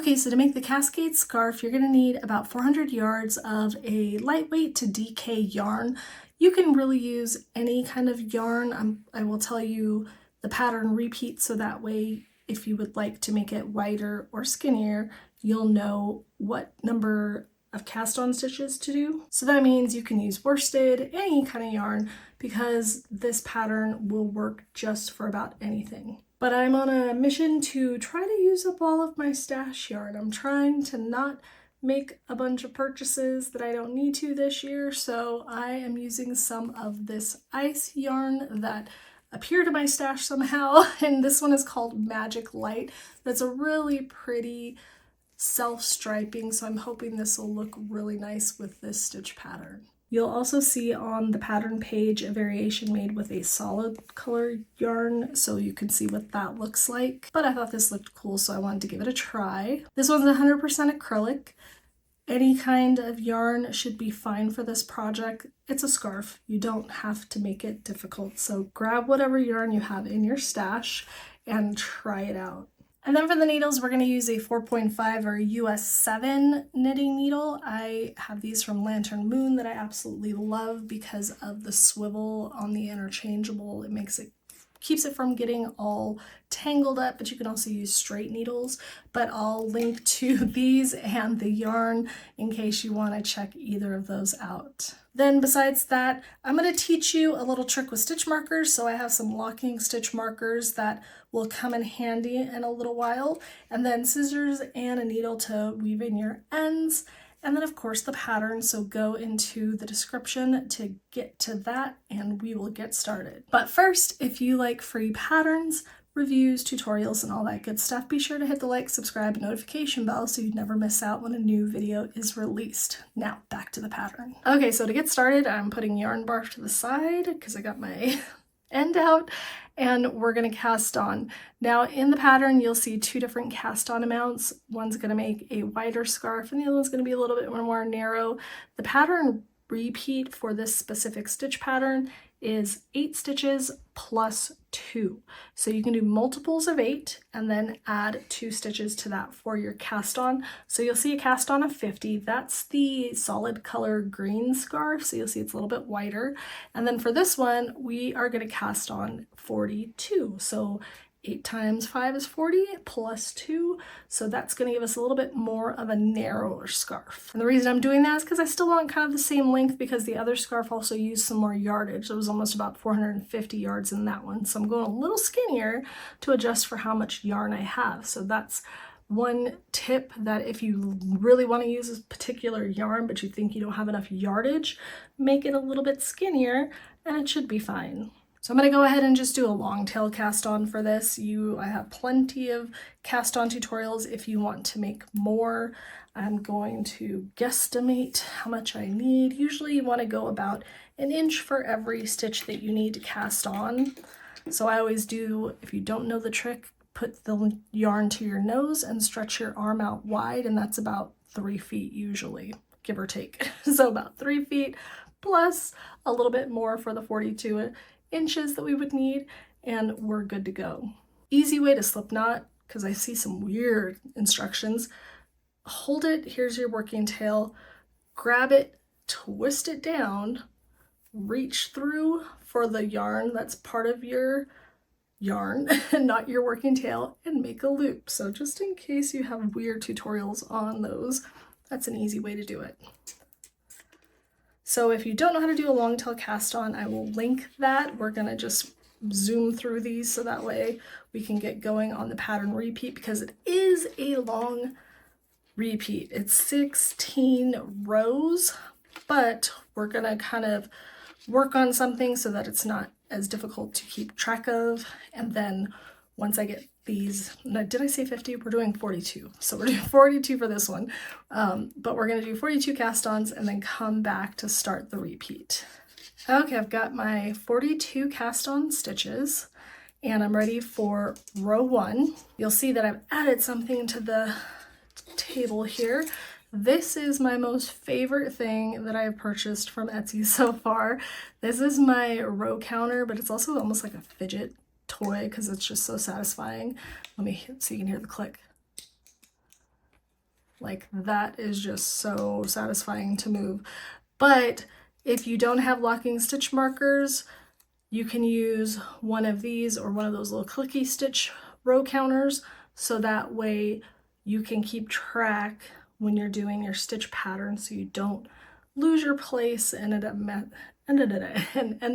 Okay, so to make the Cascade Scarf, you're going to need about 400 yards of a lightweight to DK yarn. You can really use any kind of yarn. I will tell you the pattern repeat, so that way if you would like to make it wider or skinnier, you'll know what number of cast on stitches to do. So that means you can use worsted, any kind of yarn, because this pattern will work just for about anything. But I'm on a mission to try to use up all of my stash yarn. I'm trying to not make a bunch of purchases that I don't need to this year, so I am using some of this ice yarn that appeared in my stash somehow, and this one is called Magic Light. That's a really pretty self-striping, so I'm hoping this will look really nice with this stitch pattern. You'll also see on the pattern page a variation made with a solid color yarn, so you can see what that looks like. But I thought this looked cool, so I wanted to give it a try. This one's 100% acrylic. Any kind of yarn should be fine for this project. It's a scarf. You don't have to make it difficult, so grab whatever yarn you have in your stash and try it out. And then for the needles, we're going to use a 4.5 or US 7 knitting needle. I have these from Lantern Moon that I absolutely love because of the swivel on the interchangeable. Keeps it from getting all tangled up, but you can also use straight needles. But I'll link to these and the yarn in case you want to check either of those out. Then besides that, I'm going to teach you a little trick with stitch markers. So I have some locking stitch markers that will come in handy in a little while, and then scissors and a needle to weave in your ends. And then of course the pattern, so go into the description to get to that and we will get started. But first, if you like free patterns, reviews, tutorials, and all that good stuff, be sure to hit the like, subscribe, and notification bell so you never miss out when a new video is released. Now back to the pattern. Okay, so to get started, I'm putting yarn bark to the side because I got my end out, and we're going to cast on. Now in the pattern you'll see two different cast on amounts. One's going to make a wider scarf and the other one's going to be a little bit more narrow. The pattern repeat for this specific stitch pattern is 8 stitches plus 2. So you can do multiples of 8 and then add 2 stitches to that for your cast on. So you'll see a cast on of 50. That's the solid color green scarf. So you'll see it's a little bit wider. And then for this one, we are going to cast on 42. So 8 times 5 is 40 plus 2, so that's going to give us a little bit more of a narrower scarf. And the reason I'm doing that is because I still want kind of the same length, because the other scarf also used some more yardage. It was almost about 450 yards in that one, so I'm going a little skinnier to adjust for how much yarn I have. So that's one tip, that if you really want to use a particular yarn but you think you don't have enough yardage, make it a little bit skinnier and it should be fine. So I'm going to go ahead and just do a long tail cast on for this. I have plenty of cast on tutorials if you want to make more. I'm going to guesstimate how much I need. Usually you want to go about 1 inch for every stitch that you need to cast on. So I always do, if you don't know the trick, put the yarn to your nose and stretch your arm out wide, and that's about 3 feet usually, give or take. So about 3 feet plus a little bit more for the 42 inches that we would need, and we're good to go. Easy way to slip knot, because I see some weird instructions. Hold it, here's your working tail, grab it, twist it down, reach through for the yarn that's part of your yarn and not your working tail, and make a loop. So just in case you have weird tutorials on those, that's an easy way to do it. So if you don't know how to do a long tail cast on, I will link that. We're gonna just zoom through these so that way we can get going on the pattern repeat, because it is a long repeat. It's 16 rows, but we're gonna kind of work on something so that it's not as difficult to keep track of. And then once I get these, now, did I say 50? We're doing 42. So we're doing 42 for this one, but we're gonna do 42 cast-ons and then come back to start the repeat. Okay, I've got my 42 cast-on stitches and I'm ready for row 1. You'll see that I've added something to the table here. This is my most favorite thing that I have purchased from Etsy so far. This is my row counter, but it's also almost like a fidget toy because it's just so satisfying. Let me so you can hear the click. Like that is just so satisfying to move. But if you don't have locking stitch markers, you can use one of these or one of those little clicky stitch row counters, so that way you can keep track when you're doing your stitch pattern so you don't lose your place and end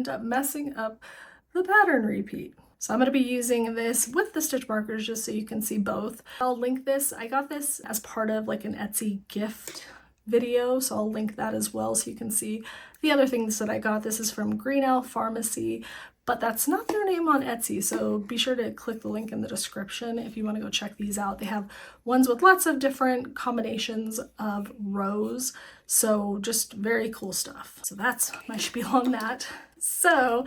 up messing up the pattern repeat. So I'm going to be using this with the stitch markers just so you can see both. I'll link this. I got this as part of like an Etsy gift video, so I'll link that as well so you can see the other things that I got. This is from Green Owl Pharmacy, but that's not their name on Etsy, so be sure to click the link in the description if you want to go check these out. They have ones with lots of different combinations of rows, so just very cool stuff. So that's my spiel on that. So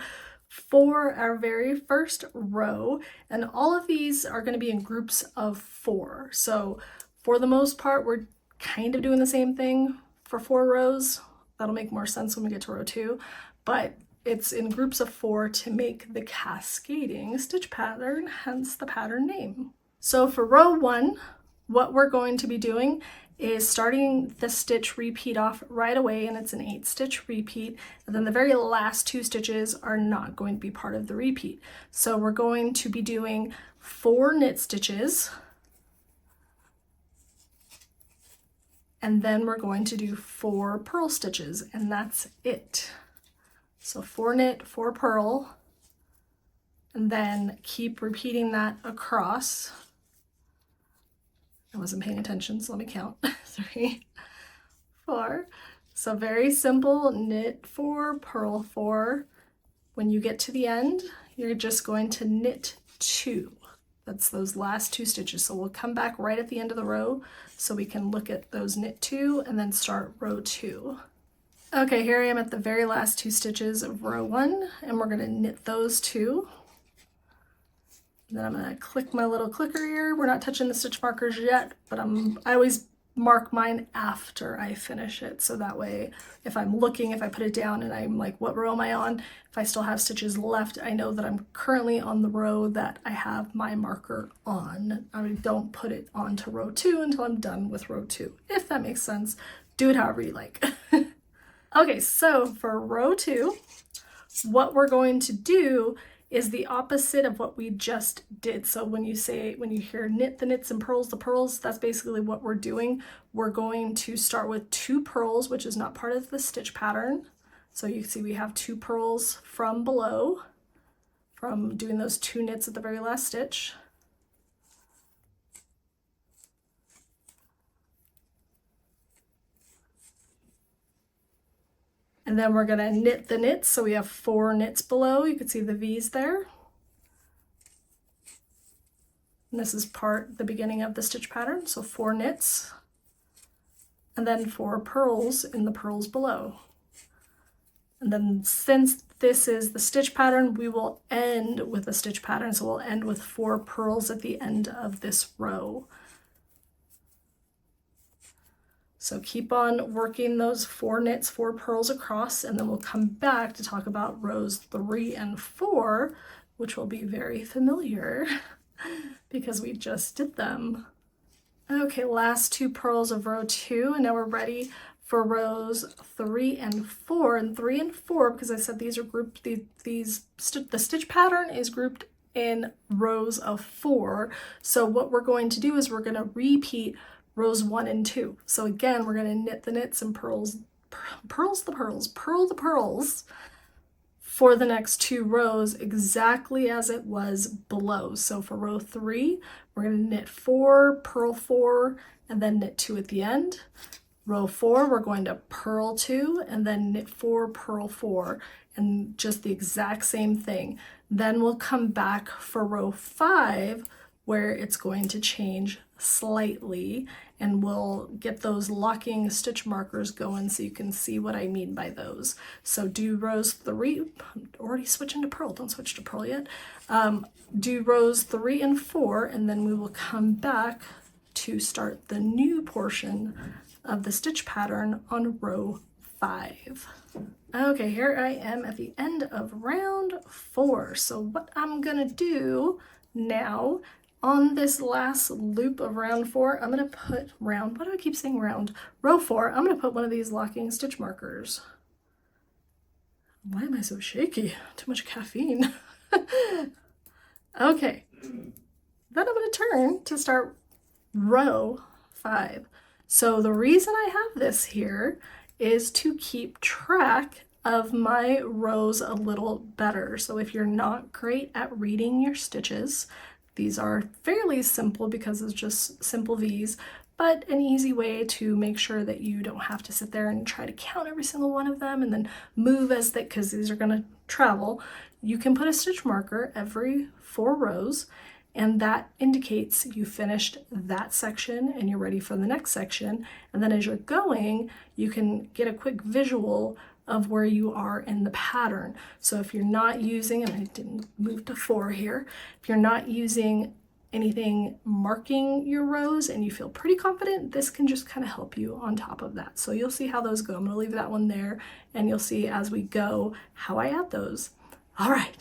for our very first row, and all of these are going to be in groups of 4. So for the most part, we're kind of doing the same thing for 4 rows. That'll make more sense when we get to row 2, but it's in groups of 4 to make the cascading stitch pattern, hence the pattern name. So for row 1, what we're going to be doing is starting the stitch repeat off right away, and it's an 8-stitch repeat, and then the very last 2 stitches are not going to be part of the repeat. So we're going to be doing 4 knit stitches, and then we're going to do 4 purl stitches, and that's it. So 4 knit, 4 purl, and then keep repeating that across. I wasn't paying attention, so let me count. 3, 4. So very simple, knit 4, purl 4. When you get to the end, you're just going to knit 2. That's those last 2 stitches. So we'll come back right at the end of the row so we can look at those knit 2 and then start row 2. Okay, here I am at the very last 2 stitches of row 1, and we're going to knit those 2. Then I'm going to click my little clicker here. We're not touching the stitch markers yet, but I always mark mine after I finish it. So that way, if I'm looking, if I put it down and I'm like, what row am I on? If I still have stitches left, I know that I'm currently on the row that I have my marker on. I don't put it onto row 2 until I'm done with row 2, if that makes sense. Do it however you like. Okay, so for row 2, what we're going to do is the opposite of what we just did. So when you hear knit the knits and purls the purls, that's basically what we're doing. We're going to start with 2 purls, which is not part of the stitch pattern. So you can see we have 2 purls from below, from doing those 2 knits at the very last stitch. And then we're going to knit the knits, so we have 4 knits below. You can see the V's there. And this is the beginning of the stitch pattern, so 4 knits, and then 4 purls in the purls below. And then since this is the stitch pattern, we will end with a stitch pattern, so we'll end with 4 purls at the end of this row. So keep on working those 4 knits, 4 purls across, and then we'll come back to talk about rows 3 and 4, which will be very familiar because we just did them. Okay, last 2 purls of row 2, and now we're ready for rows 3 and 4. And 3 and 4, because I said these are grouped, the stitch pattern is grouped in rows of 4. So what we're going to do is we're going to repeat rows 1 and 2. So again, we're going to knit the knits and purl the purls for the next 2 rows exactly as it was below. So for row 3, we're going to knit 4, purl 4, and then knit 2 at the end. Row 4, we're going to purl 2 and then knit 4, purl 4, and just the exact same thing. Then we'll come back for row 5, where it's going to change slightly, and we'll get those locking stitch markers going so you can see what I mean by those. So do rows 3, I'm already switching to purl, don't switch to purl yet. Do rows 3 and 4, and then we will come back to start the new portion of the stitch pattern on row 5. Okay, here I am at the end of round 4. So what I'm gonna do now On this last loop of round 4, I'm going to put round, why do I keep saying round? Row 4, I'm going to put one of these locking stitch markers. Why am I so shaky? Too much caffeine. Okay, then I'm going to turn to start row 5. So the reason I have this here is to keep track of my rows a little better. So if you're not great at reading your stitches, these are fairly simple because it's just simple V's, but an easy way to make sure that you don't have to sit there and try to count every single one of them and then move as thick, because these are going to travel. You can put a stitch marker every 4 rows, and that indicates you finished that section and you're ready for the next section. And then as you're going, you can get a quick visual of where you are in the pattern. So if you're not using, and I didn't move to 4 here, if you're not using anything marking your rows and you feel pretty confident, this can just kind of help you on top of that. So you'll see how those go. I'm going to leave that one there, and you'll see as we go how I add those. All right,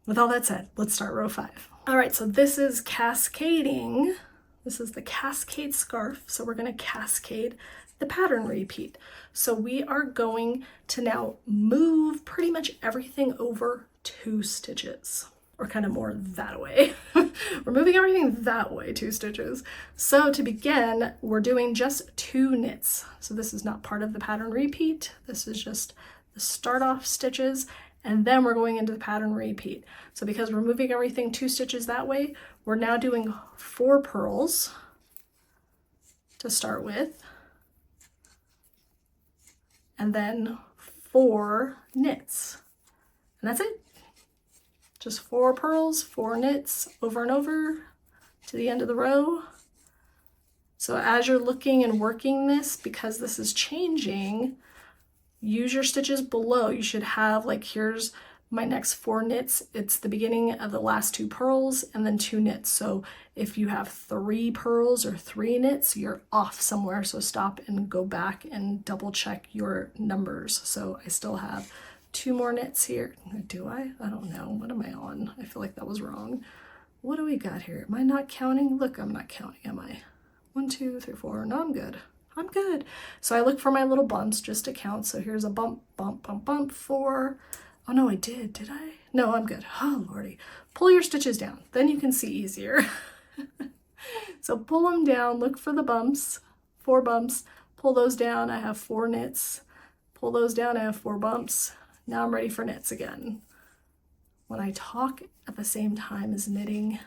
with all that said, let's start row 5. All right, so this is cascading. This is the Cascade Scarf. So we're going to cascade the pattern repeat. So we are going to now move pretty much everything over 2 stitches, or kind of more that way. We're moving everything that way, 2 stitches. So to begin, we're doing just 2 knits. So this is not part of the pattern repeat. This is just the start off stitches, and then we're going into the pattern repeat. So because we're moving everything 2 stitches that way, we're now doing 4 purls to start with, and then 4 knits. And that's it. Just 4 purls, 4 knits over and over to the end of the row. So as you're looking and working this, because this is changing, use your stitches below. You should have, like, here's my next 4 knits. It's the beginning of the last 2 purls and then 2 knits. So if you have 3 purls or 3 knits, you're off somewhere. So stop and go back and double check your numbers. So I still have 2 more knits here. Do I? I don't know. What am I on? I feel like that was wrong. What do we got here? Am I not counting? Look, I'm not counting, am I? 1, 2, 3, 4. No, I'm good. I'm good. So I look for my little bumps just to count. So here's a bump, bump, bump, bump, 4. Oh no, I did. Did I? No, I'm good. Oh lordy. Pull your stitches down. Then you can see easier. So pull them down. Look for the bumps. 4 bumps. Pull those down. I have 4 knits. Pull those down. I have 4 bumps. Now I'm ready for knits again. When I talk at the same time as knitting,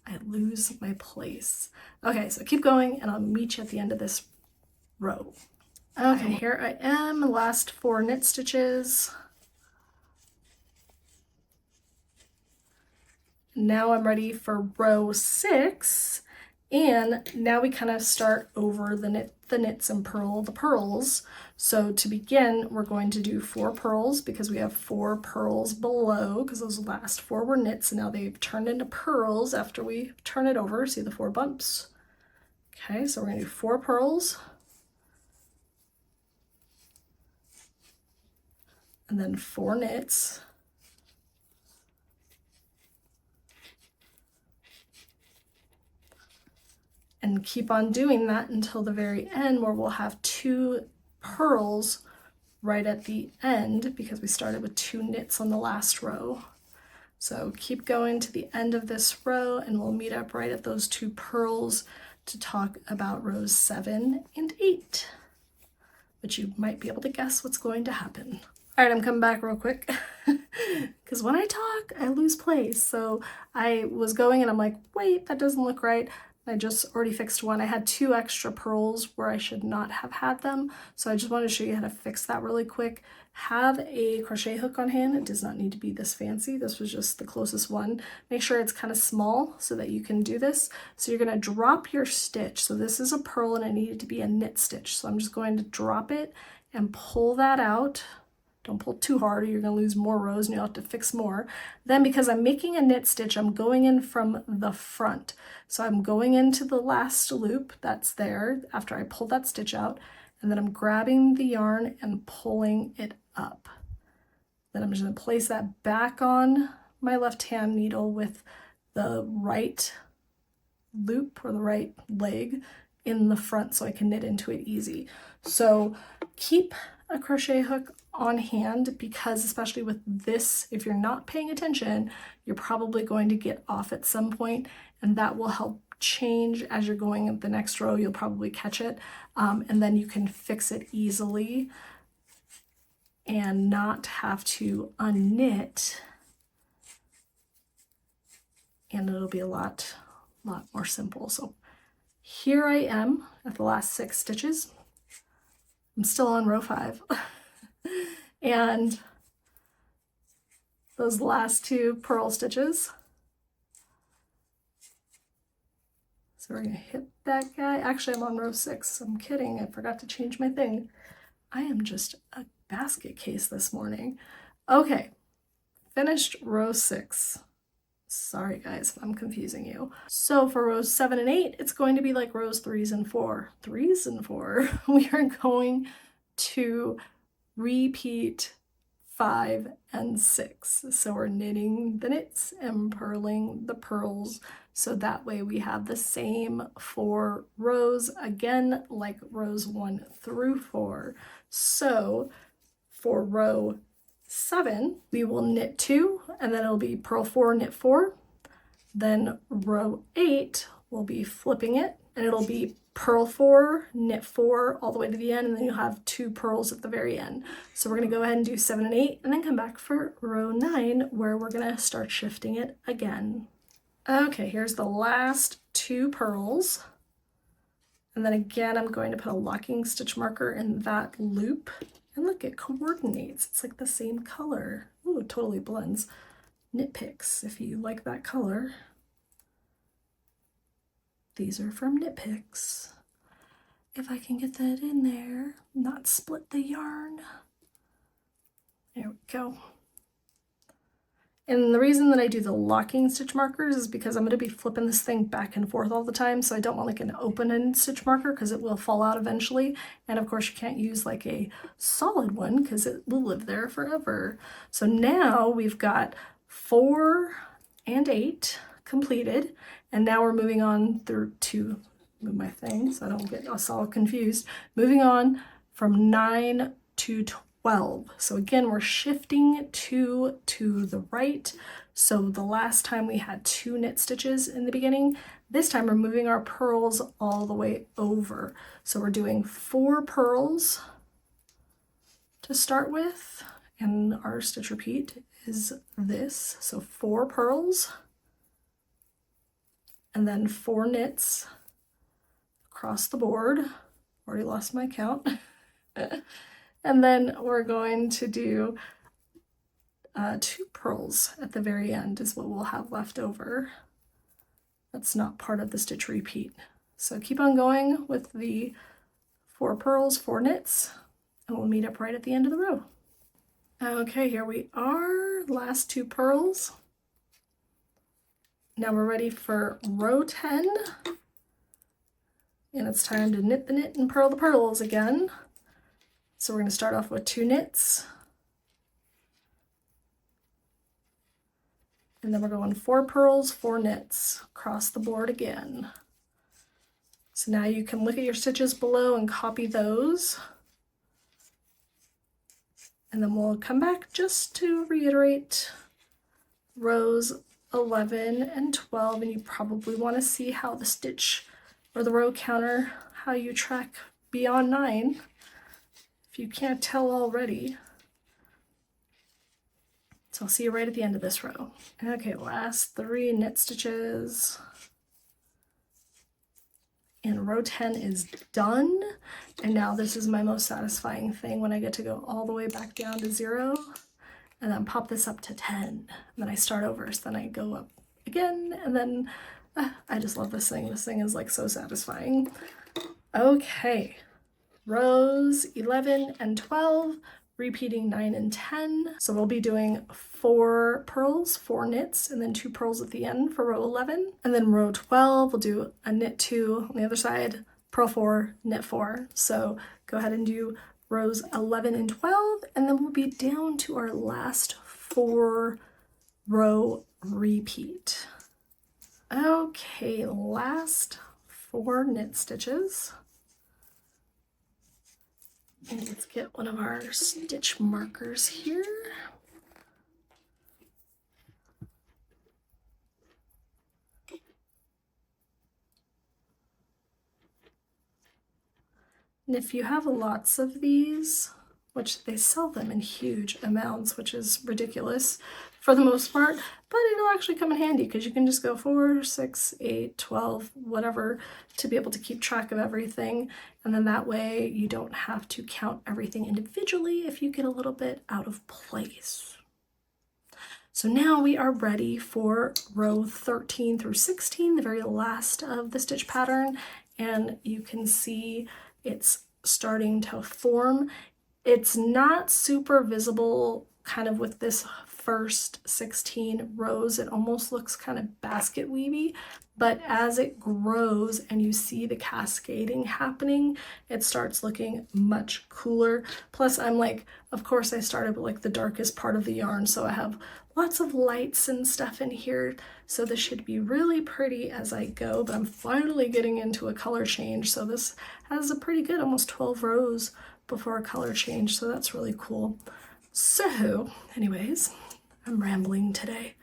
I lose my place. Okay, so keep going and I'll meet you at the end of this row. Okay, here I am, last 4 knit stitches. Now I'm ready for row 6, and now we kind of start over the knits and the purls. So to begin, we're going to do 4 purls because we have 4 purls below, because those last 4 were knits, and now they've turned into purls after we turn it over. See the 4 bumps? Okay, so we're going to do 4 purls, and then 4 knits, and keep on doing that until the very end, where we'll have 2 purls right at the end because we started with 2 knits on the last row. So keep going to the end of this row and we'll meet up right at those 2 purls to talk about rows 7 and 8. But you might be able to guess what's going to happen. All right, I'm coming back real quick because when I talk, I lose place. So I was going and I'm like, wait, that doesn't look right. I just already fixed one. I had 2 extra purls where I should not have had them. So I just wanted to show you how to fix that really quick. Have a crochet hook on hand. It does not need to be this fancy. This was just the closest one. Make sure it's kind of small so that you can do this. So you're gonna drop your stitch. So this is a purl and it needed to be a knit stitch. So I'm just going to drop it and pull that out. Don't pull too hard or you're going to lose more rows and you'll have to fix more. Then because I'm making a knit stitch, I'm going in from the front. So I'm going into the last loop that's there after I pull that stitch out, and then I'm grabbing the yarn and pulling it up. Then I'm just going to place that back on my left hand needle with the right loop or the right leg in the front so I can knit into it easy. So keep a crochet hook on hand, because especially with this, if you're not paying attention, you're probably going to get off at some point, and that will help change as you're going the next row. You'll probably catch it, and then you can fix it easily and not have to unknit, and it'll be a lot more simple. So here I am at the last 6 stitches. I'm still on row 5. And those last 2 purl stitches. So we're gonna hit that guy. Actually, I'm on row 6. I'm kidding, I forgot to change my thing. I am just a basket case this morning. Okay, finished row 6. Sorry guys if I'm confusing you. So for rows 7 and 8, it's going to be like rows 3s and 4. 3s and 4. We are going to repeat 5 and 6. So we're knitting the knits and purling the purls. So that way we have the same 4 rows, again, like rows 1 through 4. So for row 7, we will knit 2, and then it'll be purl 4, knit 4. Then row 8 will be flipping it, and it'll be purl 4, knit 4 all the way to the end, and then you'll have 2 purls at the very end. So we're going to go ahead and do 7 and 8, and then come back for row 9, where we're going to start shifting it again. Okay, here's the last 2 purls. And then again, I'm going to put a locking stitch marker in that loop. And look, it coordinates. It's like the same color. Ooh, it totally blends. Knit Picks, if you like that color. These are from Knit Picks. If I can get that in there, not split the yarn. There we go. And the reason that I do the locking stitch markers is because I'm going to be flipping this thing back and forth all the time, so I don't want like an open-end stitch marker because it will fall out eventually. And of course you can't use like a solid one because it will live there forever. So now we've got 4 and 8 completed, and now we're moving on through to move my thing so I don't get us all confused. Moving on from 9 to 12. So again, we're shifting 2 to the right. So the last time we had 2 knit stitches in the beginning. This time we're moving our purls all the way over. So we're doing 4 purls to start with, and our stitch repeat is this. So 4 purls, and then 4 knits across the board. Already lost my count. And then we're going to do 2 purls at the very end is what we'll have left over. That's not part of the stitch repeat. So keep on going with the 4 purls, 4 knits, and we'll meet up right at the end of the row. Okay, here we are, last 2 purls. Now we're ready for row 10. And it's time to knit the knit and purl the purls again. So we're going to start off with 2 knits. And then we're going 4 purls, 4 knits across the board again. So now you can look at your stitches below and copy those. And then we'll come back just to reiterate rows 11 and 12, and you probably want to see how the stitch or the row counter, how you track beyond 9. If you can't tell already. So I'll see you right at the end of this row. Okay, last 3 knit stitches. And row 10 is done. And now this is my most satisfying thing when I get to go all the way back down to 0 and then pop this up to 10. And then I start over, so then I go up again, and then I just love this thing. This thing is like so satisfying. Okay. Rows 11 and 12, repeating 9 and 10. So we'll be doing 4 purls, 4 knits, and then 2 purls at the end for row 11. And then row 12, we'll do a knit 2 on the other side, purl 4, knit 4. So go ahead and do rows 11 and 12, and then we'll be down to our last 4 row repeat. Okay, last 4 knit stitches. And let's get one of our stitch markers here. And if you have lots of these, which they sell them in huge amounts, which is ridiculous for the most part, but it'll actually come in handy because you can just go 4, 6, 8, 12, whatever, to be able to keep track of everything. And then that way you don't have to count everything individually if you get a little bit out of place. So now we are ready for row 13 through 16, the very last of the stitch pattern, and you can see it's starting to form. It's not super visible kind of with this first 16 rows. It almost looks kind of basket weavy, but as it grows and you see the cascading happening, it starts looking much cooler. Plus I'm like, of course I started with like the darkest part of the yarn, so I have lots of lights and stuff in here, so this should be really pretty as I go, but I'm finally getting into a color change, so this has a pretty good almost 12 rows before a color change, so that's really cool. So anyways, I'm rambling today.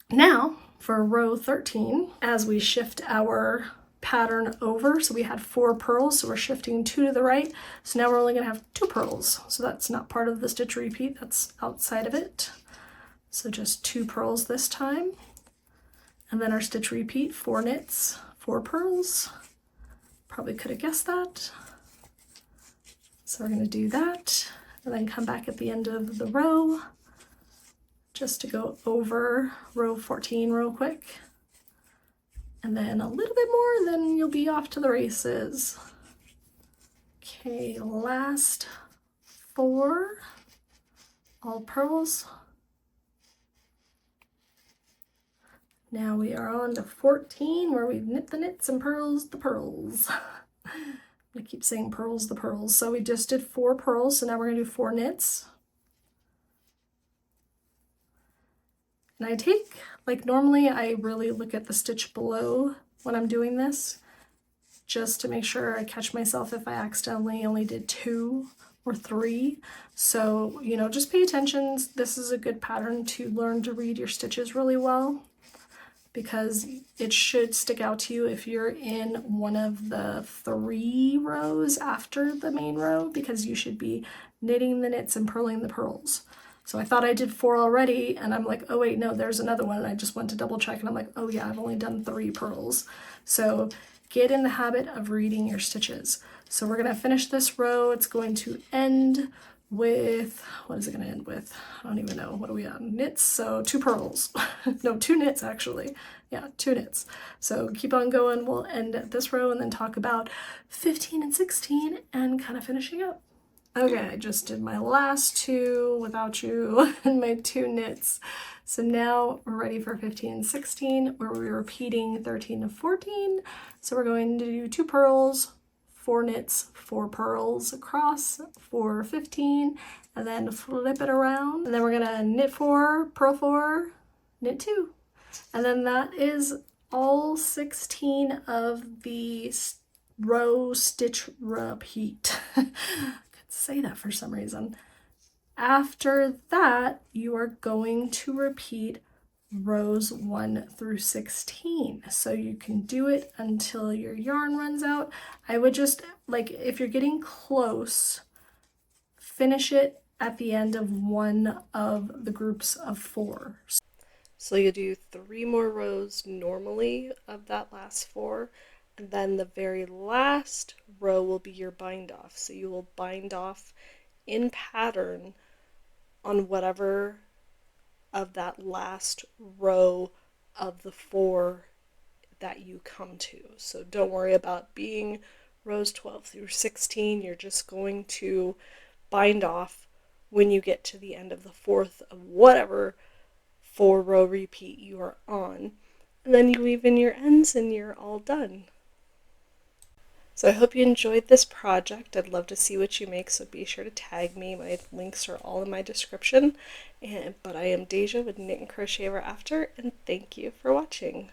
Now for row 13, as we shift our pattern over, so we had 4 purls, so we're shifting 2 to the right, so now we're only going to have 2 purls, so that's not part of the stitch repeat, that's outside of it. So just 2 purls this time, and then our stitch repeat, 4 knits, 4 purls. Probably could have guessed that. So we're going to do that and then come back at the end of the row just to go over row 14 real quick. And then a little bit more, then you'll be off to the races. Okay, last 4, all purls. Now we are on to 14, where we knit the knits and purls the purls. I keep saying purls the purls. So we just did 4 purls, so now we're gonna do 4 knits. And I take, like normally I really look at the stitch below when I'm doing this, just to make sure I catch myself if I accidentally only did 2 or 3. So, you know, just pay attention. This is a good pattern to learn to read your stitches really well, because it should stick out to you if you're in one of the 3 rows after the main row, because you should be knitting the knits and purling the purls. So I thought I did 4 already, and I'm like, oh wait, no, there's another one, and I just went to double check, and I'm like, oh yeah, I've only done 3 purls. So get in the habit of reading your stitches. So we're gonna finish this row. It's going to end with, what is it gonna end with? I don't even know, what are we on? Knits, so 2 purls. No, 2 knits actually. Yeah, 2 knits. So keep on going, we'll end at this row and then talk about 15 and 16 and kind of finishing up. Okay, I just did my last 2 without you and my 2 knits. So now we're ready for 15 and 16, where we're repeating 13 and 14. So we're going to do 2 purls, 4 knits, 4 purls across for 15, and then flip it around. And then we're gonna knit 4, purl 4, knit 2. And then that is all 16 of the row stitch repeat. Say that for some reason. After that, you are going to repeat rows 1 through 16. So you can do it until your yarn runs out. I would just, like, if you're getting close, finish it at the end of one of the groups of 4. So you do 3 more rows normally of that last 4. And then the very last row will be your bind off. So you will bind off in pattern on whatever of that last row of the 4 that you come to. So don't worry about being rows 12 through 16. You're just going to bind off when you get to the end of the 4th of whatever 4 row repeat you are on. And then you weave in your ends and you're all done. So I hope you enjoyed this project. I'd love to see what you make, so be sure to tag me. My links are all in my description. But I am Deja with Knit and Crochet Ever After, and thank you for watching.